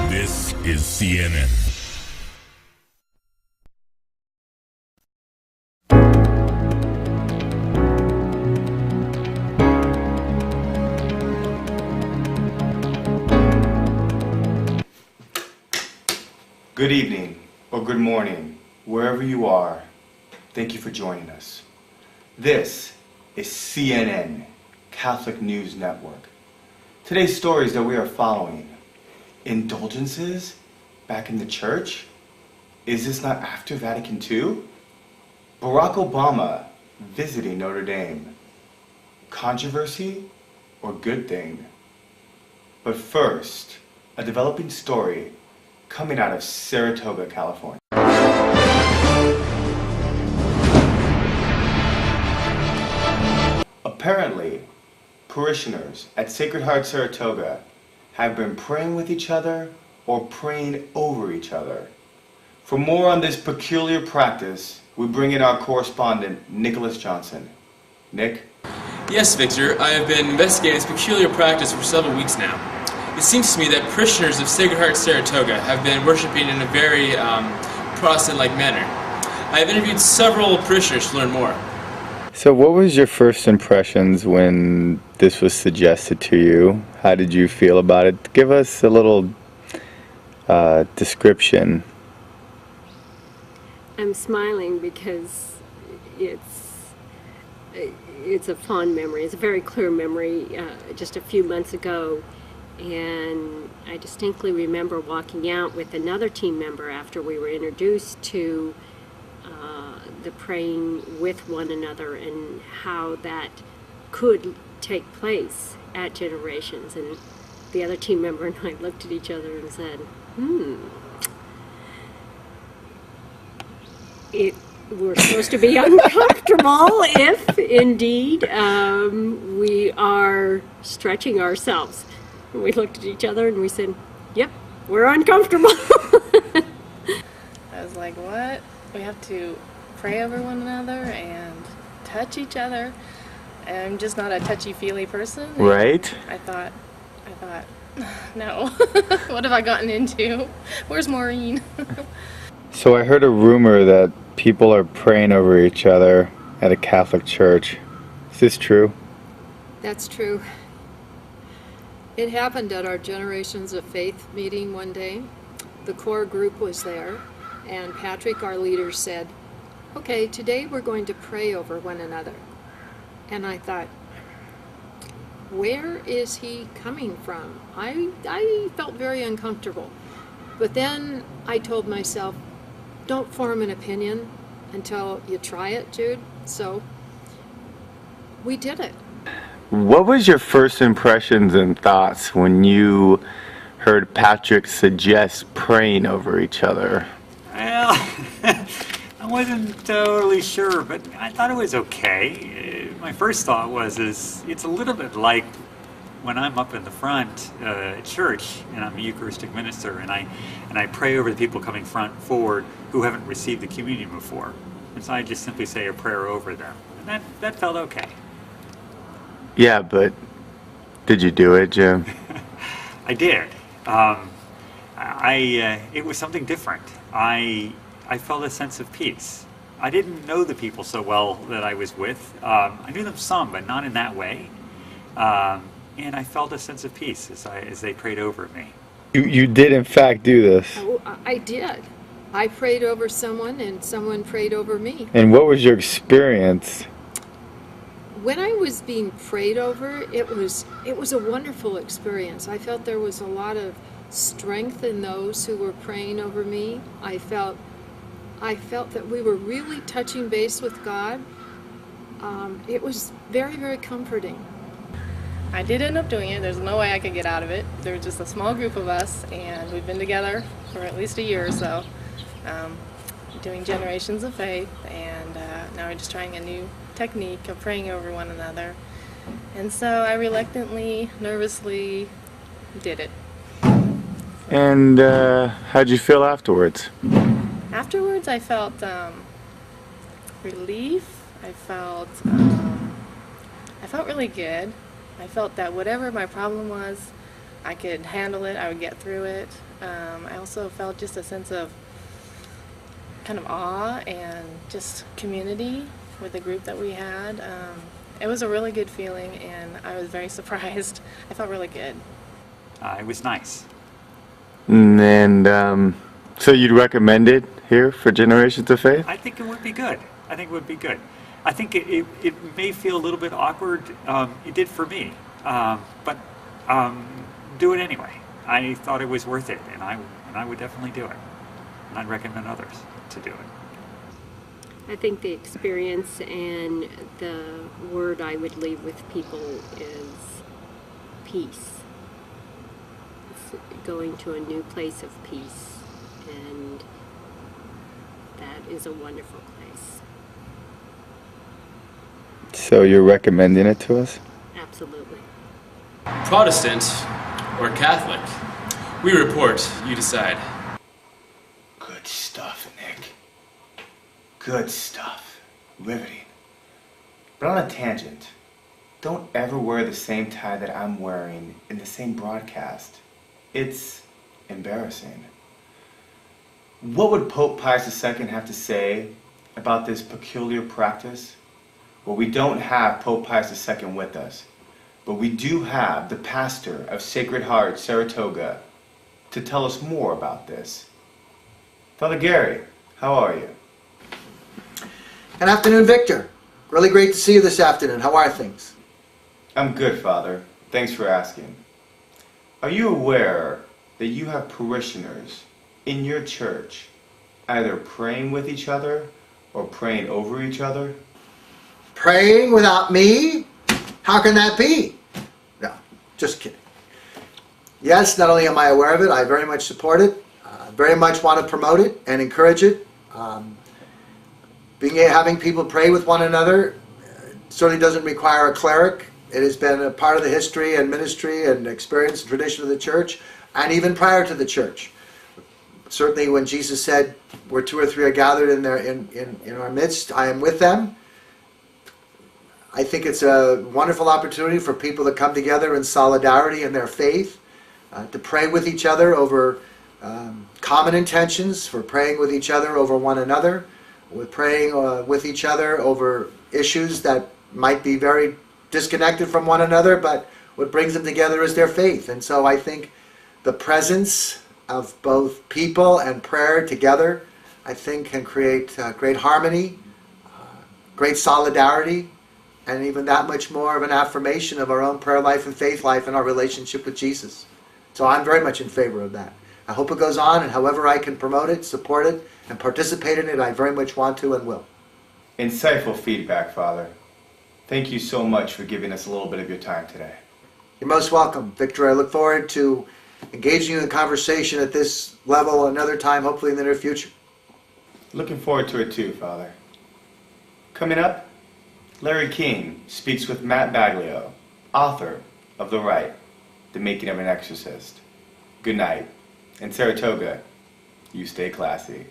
This is CNN. Good evening, or good morning, wherever you are. Thank you for joining us. This is CNN, Catholic News Network. Today's stories that we are following: indulgences back in the church? Is this not after Vatican II? Barack Obama visiting Notre Dame. Controversy or good thing? But first, a developing story coming out of Saratoga, California. Apparently, parishioners at Sacred Heart Saratoga have been praying with each other or praying over each other. For more on this peculiar practice, we bring in our correspondent, Nicholas Johnson. Nick? Yes, Victor, I have been investigating this peculiar practice for several weeks now. It seems to me that parishioners of Sacred Heart Saratoga have been worshiping in a very Protestant-like manner. I have interviewed several parishioners to learn more. So what was your first impressions when this was suggested to you? How did you feel about it? Give us a little description. I'm smiling because it's a fond memory. It's a very clear memory. Just a few months ago, and I distinctly remember walking out with another team member after we were introduced to the praying with one another and how that could take place at Generations. And the other team member and I looked at each other and said, we're supposed to be uncomfortable if indeed we are stretching ourselves. And we looked at each other and we said, yep, we're uncomfortable. I was like, what? We have to pray over one another and touch each other. I'm just not a touchy-feely person. Right? I thought, no. What have I gotten into? Where's Maureen? So I heard a rumor that people are praying over each other at a Catholic church. Is this true? That's true. It happened at our Generations of Faith meeting one day. The core group was there, and Patrick, our leader, said, okay, today we're going to pray over one another. And I thought, where is he coming from? I felt very uncomfortable. But then I told myself, don't form an opinion until you try it, Jude. So we did it. What was your first impressions and thoughts when you heard Patrick suggest praying over each other? Well, I wasn't totally sure, but I thought it was okay. My first thought was, it's a little bit like when I'm up in the front at church and I'm a Eucharistic minister and I pray over the people coming forward who haven't received the communion before. And so I just simply say a prayer over them. And that felt okay. Yeah, but did you do it, Jim? I did. It was something different. I felt a sense of peace. I didn't know the people so well that I was with. I knew them some, but not in that way. And I felt a sense of peace as they prayed over me. You did in fact do this. Oh, I did. I prayed over someone and someone prayed over me. And what was your experience? When I was being prayed over, it was a wonderful experience. I felt there was a lot of strength in those who were praying over me. I felt that we were really touching base with God. It was very, very comforting. I did end up doing it. There's no way I could get out of it. There was just a small group of us, and we've been together for at least a year or so, doing Generations of Faith, and now we're just trying a new technique of praying over one another. And so I reluctantly, nervously did it. And how'd you feel afterwards? Afterwards, I felt relief. I felt I felt really good. I felt that whatever my problem was, I could handle it, I would get through it. I also felt just a sense of kind of awe and just community with the group that we had. It was a really good feeling, and I was very surprised. I felt really good. It was nice. And so you'd recommend it here for Generations of Faith? I think it would be good. I think it would be good. I think it may feel a little bit awkward. It did for me. But do it anyway. I thought it was worth it, and I would definitely do it. And I'd recommend others to do it. I think the experience and the word I would leave with people is peace. It's going to a new place of peace, and that is a wonderful place. So you're recommending it to us? Absolutely. Protestant or Catholic? We report, you decide. Good stuff, Nick. Good stuff. Riveting. But on a tangent, don't ever wear the same tie that I'm wearing in the same broadcast. It's embarrassing. What would Pope Pius II have to say about this peculiar practice? Well, we don't have Pope Pius II with us, but we do have the pastor of Sacred Heart, Saratoga, to tell us more about this. Father Gary, how are you? Good afternoon, Victor. Really great to see you this afternoon. How are things? I'm good, Father. Thanks for asking. Are you aware that you have parishioners in your church either praying with each other or praying over each other? Praying without me? How can that be? No, just kidding. Yes, not only am I aware of it, I very much support it. Very much want to promote it and encourage it. Having people pray with one another certainly doesn't require a cleric. It has been a part of the history and ministry and experience and tradition of the church, and even prior to the church. Certainly when Jesus said, where two or three are gathered in our midst, I am with them. I think it's a wonderful opportunity for people to come together in solidarity in their faith, to pray with each other over common intentions, for praying with each other over one another, with praying with each other over issues that might be very disconnected from one another, but what brings them together is their faith. And so I think the presence of both people and prayer together, I think, can create great harmony, great solidarity, and even that much more of an affirmation of our own prayer life and faith life and our relationship with Jesus. So I'm very much in favor of that. I hope it goes on, and however I can promote it, support it, and participate in it, I very much want to and will. Insightful feedback, Father. Thank you so much for giving us a little bit of your time today. You're most welcome, Victor. I look forward to engaging you in conversation at this level another time, hopefully in the near future. Looking forward to it too, Father. Coming up, Larry King speaks with Matt Baglio, author of The Rite, The Making of an Exorcist. Good night. And Saratoga, you stay classy.